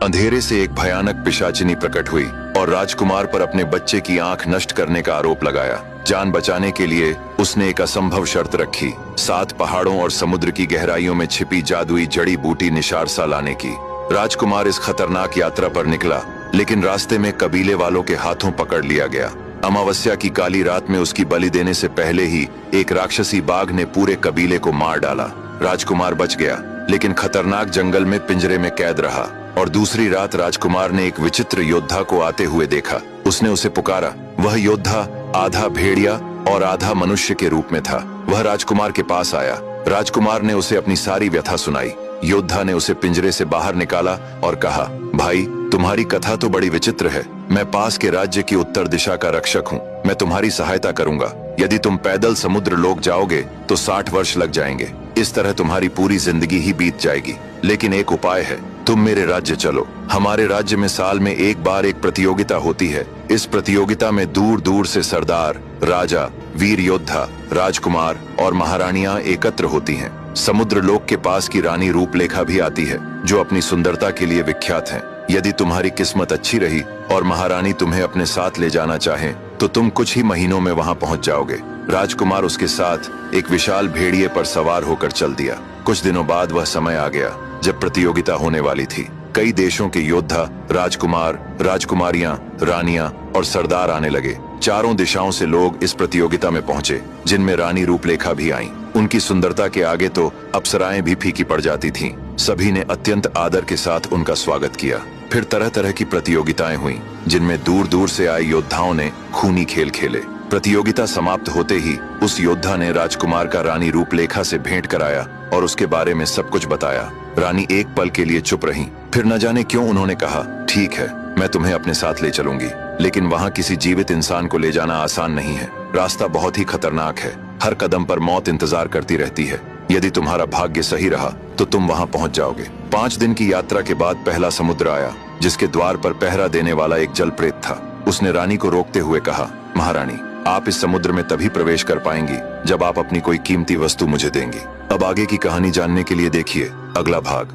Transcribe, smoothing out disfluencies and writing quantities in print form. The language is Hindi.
अंधेरे से एक भयानक पिशाचिनी प्रकट हुई और राजकुमार पर अपने बच्चे की आंख नष्ट करने का आरोप लगाया। जान बचाने के लिए उसने एक असंभव शर्त रखी, 7 पहाड़ों और समुद्र की गहराइयों में छिपी जादुई जड़ी बूटी निशारसा लाने की। राजकुमार इस खतरनाक यात्रा पर निकला, लेकिन रास्ते में कबीले वालों के हाथों पकड़ लिया गया। अमावस्या की काली रात में उसकी बलि देने से पहले ही एक राक्षसी बाघ ने पूरे कबीले को मार डाला। राजकुमार बच गया, लेकिन खतरनाक जंगल में पिंजरे में कैद रहा। और दूसरी रात राजकुमार ने एक विचित्र योद्धा को आते हुए देखा। उसने उसे पुकारा। वह योद्धा आधा भेड़िया और आधा मनुष्य के रूप में था। वह राजकुमार के पास आया। राजकुमार ने उसे अपनी सारी व्यथा सुनाई। योद्धा ने उसे पिंजरे से बाहर निकाला और कहा, भाई, तुम्हारी कथा तो बड़ी विचित्र है। मैं पास के राज्य की उत्तर दिशा का रक्षक हूँ। मैं तुम्हारी सहायता करूंगा। यदि तुम पैदल समुद्र लोक जाओगे तो 60 वर्ष लग जाएंगे। इस तरह तुम्हारी पूरी जिंदगी ही बीत जाएगी। लेकिन एक उपाय है, तुम मेरे राज्य चलो। हमारे राज्य में साल में एक बार एक प्रतियोगिता होती है। इस प्रतियोगिता में दूर दूर से सरदार, राजा, वीर योद्धा, राजकुमार और महारानियां एकत्र होती हैं। समुद्र लोक के पास की रानी रूपलेखा भी आती है, जो अपनी सुंदरता के लिए विख्यात है। यदि तुम्हारी किस्मत अच्छी रही और महारानी तुम्हें अपने साथ ले जाना चाहे तो तुम कुछ ही महीनों में वहां पहुंच जाओगे। राजकुमार उसके साथ एक विशाल भेड़िए पर सवार होकर चल दिया। कुछ दिनों बाद वह समय आ गया जब प्रतियोगिता होने वाली थी। कई देशों के योद्धा, राजकुमार, राजकुमारियां, रानियां और सरदार आने लगे। चारों दिशाओं से लोग इस प्रतियोगिता में पहुंचे, जिनमें रानी रूपलेखा भी आईं। उनकी सुंदरता के आगे तो अप्सराएं भी फीकी पड़ जाती थीं। सभी ने अत्यंत आदर के साथ उनका स्वागत किया। फिर तरह तरह की प्रतियोगिताएं हुईं, जिनमें दूर दूर से आए योद्धाओं ने खूनी खेल खेले। प्रतियोगिता समाप्त होते ही उस योद्धा ने राजकुमार का रानी रूपलेखा से भेंट कराया और उसके बारे में सब कुछ बताया। रानी एक पल के लिए चुप रहीं, फिर न जाने क्यों उन्होंने कहा, ठीक है, मैं तुम्हें अपने साथ ले चलूंगी, लेकिन वहां किसी जीवित इंसान को ले जाना आसान नहीं है। रास्ता बहुत ही खतरनाक है। हर कदम पर मौत इंतजार करती रहती है। यदि तुम्हारा भाग्य सही रहा तो तुम वहां पहुंच जाओगे। 5 दिन की यात्रा के बाद पहला समुद्र आया, जिसके द्वार पर पहरा देने वाला एक जल प्रेत था। उसने रानी को रोकते हुए कहा, महारानी, आप इस समुद्र में तभी प्रवेश कर पाएंगी जब आप अपनी कोई कीमती वस्तु मुझे देंगी। अब आगे की कहानी जानने के लिए देखिए अगला भाग।